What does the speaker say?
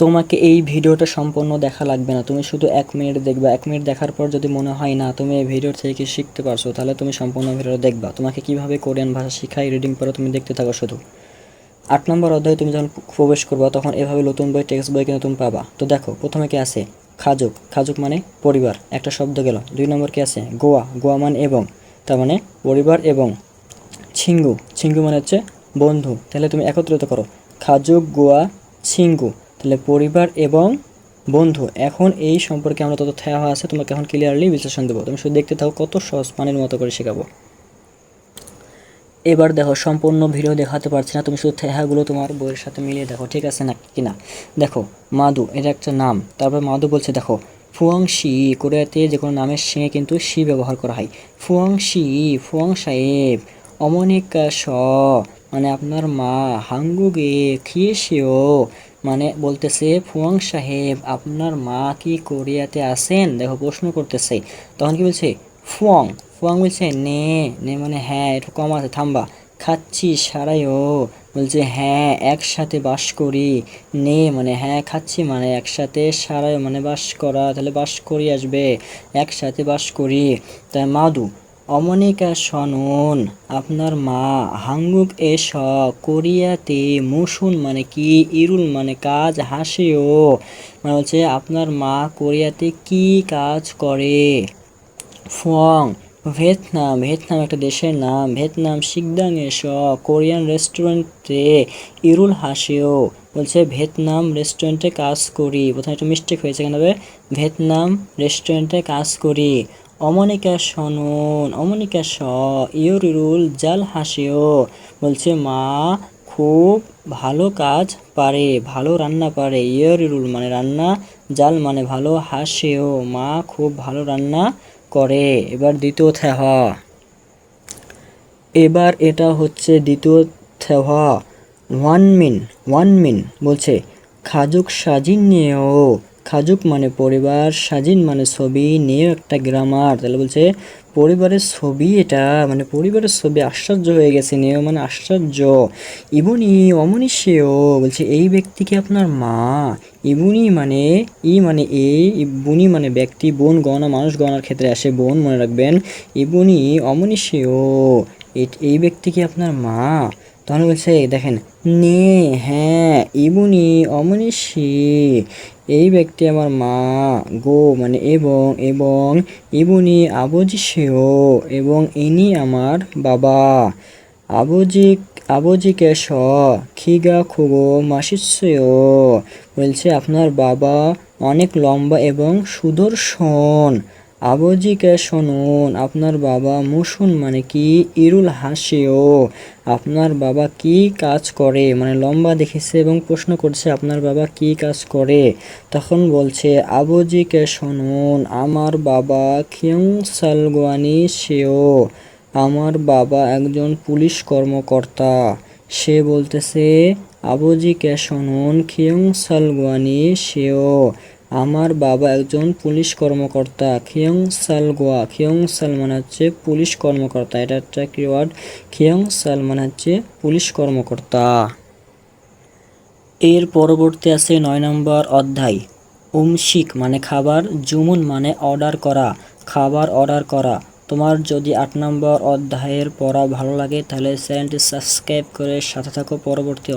তোমাকে এই ভিডিওটা সম্পূর্ণ দেখা লাগবে না, তুমি শুধু 1 মিনিট দেখবা। 1 মিনিট দেখার পর যদি মনে হয় না তুমি এই ভিডিও থেকে কিছু শিখতে পারছো, তাহলে তুমি সম্পূর্ণ ভিডিওটা দেখবা। তোমাকে কিভাবে কোরিয়ান ভাষা শেখাই রিডিং পড়ো তুমি দেখতে থাকো শুধু। 8 নম্বর অধ্যায়ে তুমি যখন প্রবেশ করবা তখন এভাবে নতুন বই, টেক্সট বই কিন্তু তুমি পাবা। তো দেখো প্রথমে কি আছে, খাজুক। খাজুক মানে পরিবার, একটা শব্দ গেল। 2 নম্বর কি আছে, গোয়া। গোয়া মানে এবং, তার মানে পরিবার এবং। ছিঙ্গু। ছিঙ্গু মানে হচ্ছে বন্ধু। তাহলে তুমি একত্রিত করো, খাজুক, গোয়া, ছিঙ্গু। তাহলে পরিবার এবং বন্ধু। এখন এই সম্পর্কে আমরা তত দেওয়া আছে, তোমাকে এখন ক্লিয়ারলি বিশ্লেষণ দেবো। তুমি শুধু দেখতে থাকো, কত সহজ পানির মতো করে শেখাবো। এবার দেখো, সম্পূর্ণ ভিডিও দেখাতে পারছি না, তুমি শুধু থেহাগুলো তোমার বইয়ের সাথে মিলিয়ে দেখো, ঠিক আছে না কিনা। দেখো মাদু, এটা একটা নাম। তারপর মাদু বলছে দেখো, ফুয়াং শি। কোরিয়াতে যে কোনো নামের সঙ্গে কিন্তু শি ব্যবহার করা হয়। ফুয়াং শি, ফুয়াং সাহেব। অমনিকা স মানে আপনার মা। হাঙ্গুগে খিয়েশিও মানে বলতেছে ফুয়াং সাহেব আপনার মা কি কোরিয়াতে আছেন। দেখো প্রশ্ন করতেছে, তখন কি বলছে, ফুয়াং। ফুয়াং বলছে নে। নে মানে হ্যাঁ, একটু কম আছে, থামবা। খাচ্ছি সারাইও বলছে হ্যাঁ একসাথে বাস করি। নে মানে হ্যাঁ, খাচ্ছি মানে একসাথে, সারাইও মানে বাস করা, তাহলে বাস করি আসবে, একসাথে বাস করি। তাই মাদু, অমনিকা শোনুন আপনার মা। হাঙ্গুক এস কোরিয়াতে। মুসুন মানে কি, ইরুল মানে কাজ, হাসিও মানে হচ্ছে আপনার মা কোরিয়াতে কি কাজ করে। ফুয়াং, ভিয়েতনাম। ভিয়েতনাম একটা দেশের নাম। ভিয়েতনাম শিকদাং এস কোরিয়ান রেস্টুরেন্টে। ইরুল হাসিও বলছে ভিয়েতনাম রেস্টুরেন্টে কাজ করি। প্রথমে একটু মিস্টেক হয়েছে, কেন হবে ভিয়েতনাম রেস্টুরেন্টে কাজ করি। অমনিকা শুনুন, অমনিকা স ইউরিরুল জাল হাসিও বলছে মা খুব ভালো কাজ পারে, ভালো রান্না পারে। ইউরিরুল মানে রান্না, জাল মানে ভালো, হাসিও মা খুব ভালো রান্না করে। এবার দ্বিতীয় থেহা। এবার এটা হচ্ছে দ্বিতীয় থেহা। ওয়ানমিন। ওয়ানমিন বলছে খাজুক সাজিন নিয়েও। খাজুক মানে পরিবার, সাজিন মানে ছবি, নিয়েও একটা গ্রামার। তাহলে বলছে পরিবারের ছবি, এটা মানে পরিবারের ছবি। আশ্চর্য হয়ে গেছে, নিয়েও মানে আশ্চর্য। ইবুনি অমনি সেও বলছে এই ব্যক্তি কি আপনার মা। ইবুনি মানে ই মানে এই, ইবুনি মানে ব্যক্তি, বোন গণনা মানুষ গণনার ক্ষেত্রে আসে বোন, মনে রাখবেন। ইবুনি অমনি সেও এই ব্যক্তি কি আপনার মা। তখন বলছে দেখেন, নে হ্যাঁ, ইবুনি অমনীষী এই ব্যক্তি আমার মা। গো মানে এবং, এবং ইবুনি আবজি সেও এবং ইনি আমার বাবা। আবজি, আবজিকে স খিগা খুগো মাসিসেও বলছে আপনার বাবা অনেক লম্বা এবং সুদর্শন। আবজিকে শুনুন আপনার বাবা। মুসুন মানে কি, ইরুল হাসিও আপনার বাবা কি কাজ করে, মানে লম্বা দেখেছে এবং প্রশ্ন করছে আপনার বাবা কি কাজ করে। তখন বলছে আবজিকে শুনুন আমার বাবা খিয়ং সালগুয়ানি সেও আমার বাবা একজন পুলিশ কর্মকর্তা। সে বলতেছে আবজিকে শুনুন খিয়ং সালগুয়ানি সেও আমার বাবা একজন পুলিশ কর্মকর্তা। খিয়ং সালগোয়া, খিয়ং সাল মানে হচ্ছে পুলিশ কর্মকর্তা, এটা একটা কিওয়ার্ড। খিয়ং সাল মানে হচ্ছে পুলিশ কর্মকর্তা। এর পরবর্তী আছে 9 নম্বর অধ্যায়। উমশিক মানে খাবার, জুমুন মানে অর্ডার করা, খাবার অর্ডার করা। তোমার যদি 8 নম্বর অধ্যায়ের পড়া ভালো লাগে তাহলে চ্যানেলটি সাবস্ক্রাইব করে সাথে থাকো পরবর্তী